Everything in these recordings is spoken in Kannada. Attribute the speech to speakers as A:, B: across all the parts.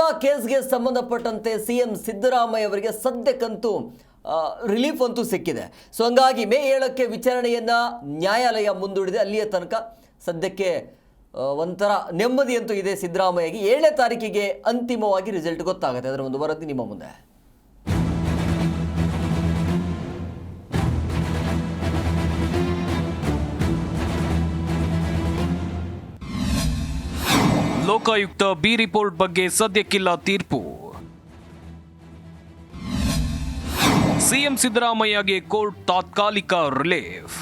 A: ಗೂಂಡಾ ಕೇಸ್ಗೆ ಸಂಬಂಧಪಟ್ಟಂತೆ ಸಿಎಂ ಸಿದ್ದರಾಮಯ್ಯ ಅವರಿಗೆ ಸದ್ಯಕ್ಕಂತೂ ರಿಲೀಫ್ ಅಂತೂ ಸಿಕ್ಕಿದೆ. ಸೊ ಹಂಗಾಗಿ ಮೇ 7ಕ್ಕೆ ವಿಚಾರಣೆಯನ್ನು ನ್ಯಾಯಾಲಯ ಮುಂದೂಡಿದೆ. ಅಲ್ಲಿಯ ತನಕ ಸದ್ಯಕ್ಕೆ ಒಂಥರ ನೆಮ್ಮದಿ ಅಂತೂ ಇದೆ ಸಿದ್ದರಾಮಯ್ಯಗೆ. 7ನೇ ತಾರೀಕಿಗೆ ಅಂತಿಮವಾಗಿ ರಿಸಲ್ಟ್ ಗೊತ್ತಾಗುತ್ತೆ. ಅದರ ಒಂದು ವರದಿ ನಿಮ್ಮ ಮುಂದೆ.
B: ಲೋಕಾಯುಕ್ತ ಬಿ ರಿಪೋರ್ಟ್ ಬಗ್ಗೆ ಸದ್ಯಕ್ಕಿಲ್ಲ ತೀರ್ಪು. ಸಿಎಂ ಸಿದ್ದರಾಮಯ್ಯಗೆ ಕೋರ್ಟ್ ತಾತ್ಕಾಲಿಕ ರಿಲೀಫ್.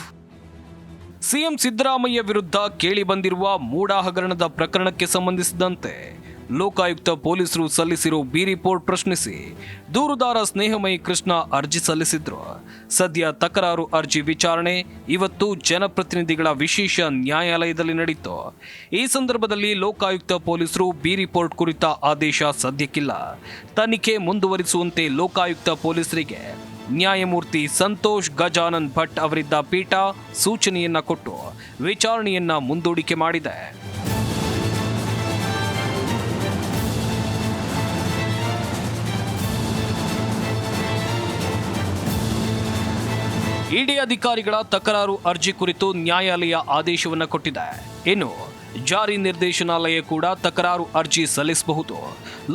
B: ಸಿಎಂ ಸಿದ್ದರಾಮಯ್ಯ ವಿರುದ್ಧ ಕೇಳಿಬಂದಿರುವ ಮೂಡಾ ಹಗರಣದ ಪ್ರಕರಣಕ್ಕೆ ಸಂಬಂಧಿಸಿದಂತೆ ಲೋಕಾಯುಕ್ತ ಪೊಲೀಸರು ಸಲ್ಲಿಸಿರೋ ಬಿ ರಿಪೋರ್ಟ್ ಪ್ರಶ್ನಿಸಿ ದೂರುದಾರ ಸ್ನೇಹಮಯಿ ಕೃಷ್ಣ ಅರ್ಜಿ ಸಲ್ಲಿಸಿದ್ರು. ಸದ್ಯ ತಕರಾರು ಅರ್ಜಿ ವಿಚಾರಣೆ ಇವತ್ತು ಜನಪ್ರತಿನಿಧಿಗಳ ವಿಶೇಷ ನ್ಯಾಯಾಲಯದಲ್ಲಿ ನಡೆಯಿತು. ಈ ಸಂದರ್ಭದಲ್ಲಿ ಲೋಕಾಯುಕ್ತ ಪೊಲೀಸರು ಬಿ ರಿಪೋರ್ಟ್ ಕುರಿತ ಆದೇಶ ಸದ್ಯಕ್ಕಿಲ್ಲ. ತನಿಖೆ ಮುಂದುವರಿಸುವಂತೆ ಲೋಕಾಯುಕ್ತ ಪೊಲೀಸರಿಗೆ ನ್ಯಾಯಮೂರ್ತಿ ಸಂತೋಷ್ ಗಜಾನನ್ ಭಟ್ ಅವರಿದ್ದ ಪೀಠ ಸೂಚನೆಯನ್ನ ಕೊಟ್ಟು ವಿಚಾರಣೆಯನ್ನ ಮುಂದೂಡಿಕೆ ಮಾಡಿದೆ. ಇಡಿ ಅಧಿಕಾರಿಗಳ ತಕರಾರು ಅರ್ಜಿ ಕುರಿತು ನ್ಯಾಯಾಲಯ ಆದೇಶವನ್ನು ಕೊಟ್ಟಿದೆ. ಇನ್ನು ಜಾರಿ ನಿರ್ದೇಶನಾಲಯ ಕೂಡ ತಕರಾರು ಅರ್ಜಿ ಸಲ್ಲಿಸಬಹುದು.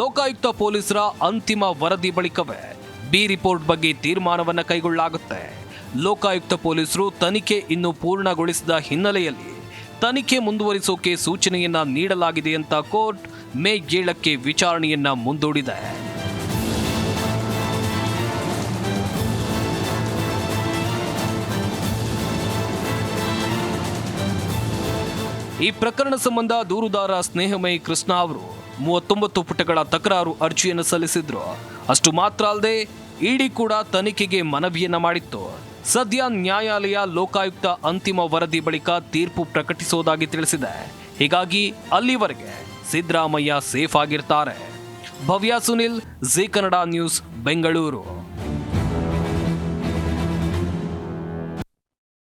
B: ಲೋಕಾಯುಕ್ತ ಪೊಲೀಸರ ಅಂತಿಮ ವರದಿ ಬಳಿಕವೇ ಬಿ ರಿಪೋರ್ಟ್ ಬಗ್ಗೆ ತೀರ್ಮಾನವನ್ನು ಕೈಗೊಳ್ಳಲಾಗುತ್ತೆ. ಲೋಕಾಯುಕ್ತ ಪೊಲೀಸರು ತನಿಖೆ ಇನ್ನೂ ಪೂರ್ಣಗೊಳಿಸಿದ ಹಿನ್ನೆಲೆಯಲ್ಲಿ ತನಿಖೆ ಮುಂದುವರಿಸೋಕೆ ಸೂಚನೆಯನ್ನ ನೀಡಲಾಗಿದೆ ಅಂತ ಕೋರ್ಟ್ ಮೇ 7ಕ್ಕೆ ವಿಚಾರಣೆಯನ್ನ ಮುಂದೂಡಿದೆ. ಈ ಪ್ರಕರಣ ಸಂಬಂಧ ದೂರುದಾರ ಸ್ನೇಹಮಯಿ ಕೃಷ್ಣ ಅವರು 39 ಪುಟಗಳ ತಕರಾರು ಅರ್ಜಿಯನ್ನು ಸಲ್ಲಿಸಿದ್ರು. ಅಷ್ಟು ಮಾತ್ರ ಅಲ್ಲದೆ ಇಡಿ ಕೂಡ ತನಿಖೆಗೆ ಮನವಿಯನ್ನ ಮಾಡಿತ್ತು. ಸದ್ಯ ನ್ಯಾಯಾಲಯ ಲೋಕಾಯುಕ್ತ ಅಂತಿಮ ವರದಿ ಬಳಿಕ ತೀರ್ಪು ಪ್ರಕಟಿಸುವುದಾಗಿ ತಿಳಿಸಿದೆ. ಹೀಗಾಗಿ ಅಲ್ಲಿವರೆಗೆ ಸಿದ್ದರಾಮಯ್ಯ ಸೇಫ್ ಆಗಿರ್ತಾರೆ. ಭವ್ಯ ಸುನಿಲ್, ಜಿ ಕನ್ನಡ ನ್ಯೂಸ್, ಬೆಂಗಳೂರು.